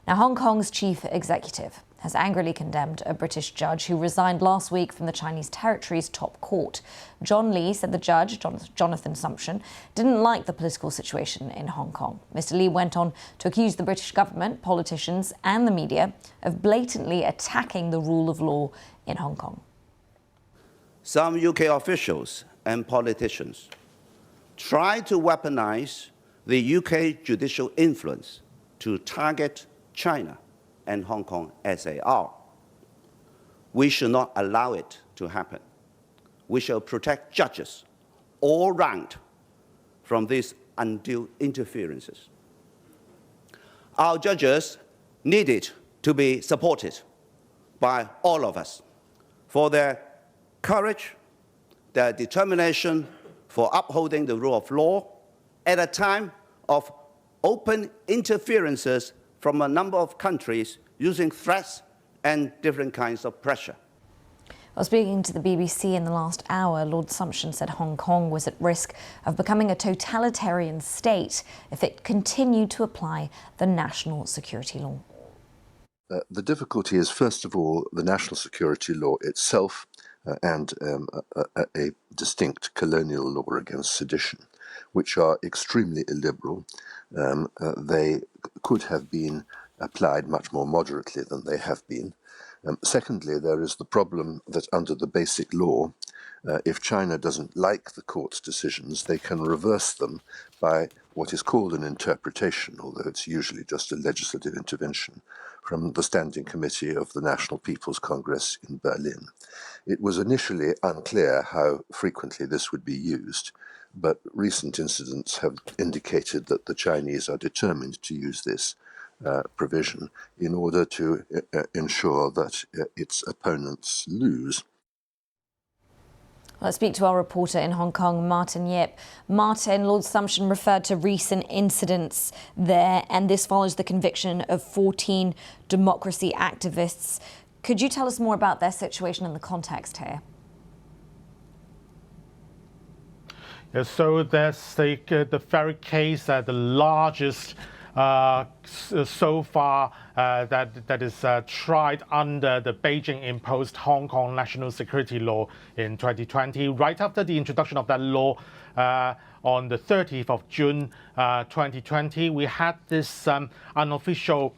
Now, Hong Kong's chief executive has angrily condemned a British judge who resigned last week from the Chinese territory's top court. John Lee said the judge, Jonathan Sumption, didn't like the political situation in Hong Kong. Mr. Lee went on to accuse the British government, politicians and the media of blatantly attacking the rule of law in Hong Kong. Some UK officials and politicians try to weaponize the UK judicial influence to target China and Hong Kong as they are. We should not allow it to happen. We shall protect judges all round from these undue interferences. Our judges needed to be supported by all of us for their courage, their determination for upholding the rule of law at a time of open interferences from a number of countries using threats and different kinds of pressure. Well, speaking to the BBC in the last hour, Lord Sumption said Hong Kong was at risk of becoming a totalitarian state if it continued to apply the national security law. The difficulty is, first of all, the national security law itself and a distinct colonial law against sedition, which are extremely illiberal. They could have been applied much more moderately than they have been. Secondly, there is the problem that under the basic law, if China doesn't like the court's decisions, they can reverse them by what is called an interpretation, although it's usually just a legislative intervention, from the Standing Committee of the National People's Congress in Berlin. It was initially unclear how frequently this would be used, but recent incidents have indicated that the Chinese are determined to use this provision in order to ensure that its opponents lose. Let's speak to our reporter in Hong Kong, Martin Yip. Martin, Lord Sumption referred to recent incidents there, and this follows the conviction of 14 democracy activists. Could you tell us more about their situation and the context here? Yeah, so that's the very case, the largest so far that is tried under the Beijing-imposed Hong Kong national security law in 2020. Right after the introduction of that law on the 30th of June 2020, we had this unofficial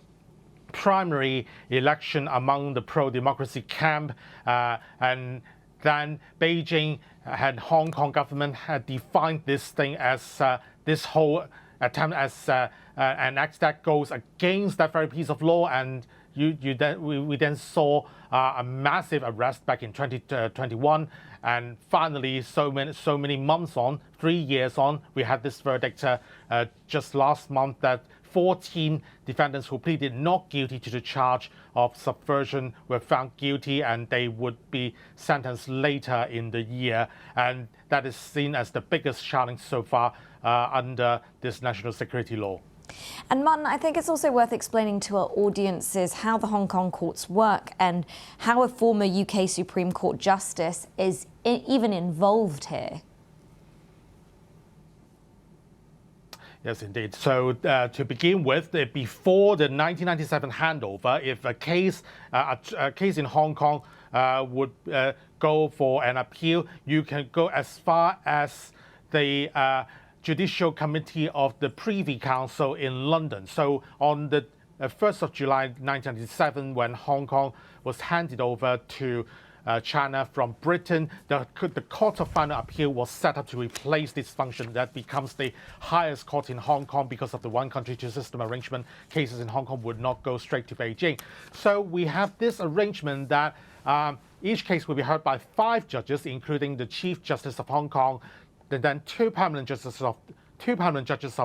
primary election among the pro-democracy camp, and then Beijing and Hong Kong government had defined this thing as this whole attempt as an act that goes against that very piece of law, and we then saw a massive arrest back in 2021, and finally, so many months on, 3 years on, we had this verdict just last month that 14 defendants who pleaded not guilty to the charge of subversion were found guilty, and they would be sentenced later in the year. And that is seen as the biggest challenge so far under this national security law. And Martin, I think it's also worth explaining to our audiences how the Hong Kong courts work and how a former UK Supreme Court justice is even involved here. Yes, indeed. So to begin with, before the 1997 handover, if a case in Hong Kong would go for an appeal, you can go as far as the Judicial Committee of the Privy Council in London. So on the 1st of July 1997, when Hong Kong was handed over to China from Britain, the Court of Final Appeal was set up to replace this function that becomes the highest court in Hong Kong because of the one country, two system arrangement. Cases in Hong Kong would not go straight to Beijing. So we have this arrangement that each case will be heard by 5 judges, including the Chief Justice of Hong Kong, and then two permanent judges of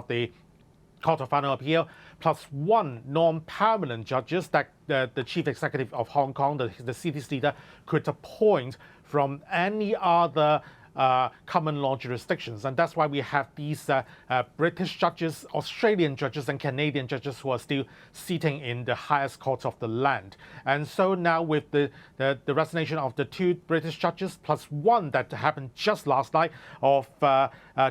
the Court of Final Appeal, plus 1 non-permanent judges that the Chief Executive of Hong Kong, the city's leader, could appoint from any other common law jurisdictions. And that's why we have these British judges, Australian judges and Canadian judges who are still sitting in the highest court of the land. And so now with the resignation of the 2 British judges, plus 1 that happened just last night of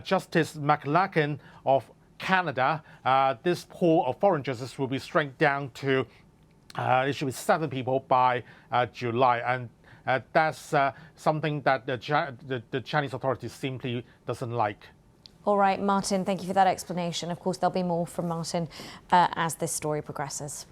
Justice McLachlan of Canada, this pool of foreign judges will be shrunk down to it should be 7 people by July, and that's something that the Chinese authorities simply doesn't like. All right, Martin, thank you for that explanation. Of course, there'll be more from Martin as this story progresses.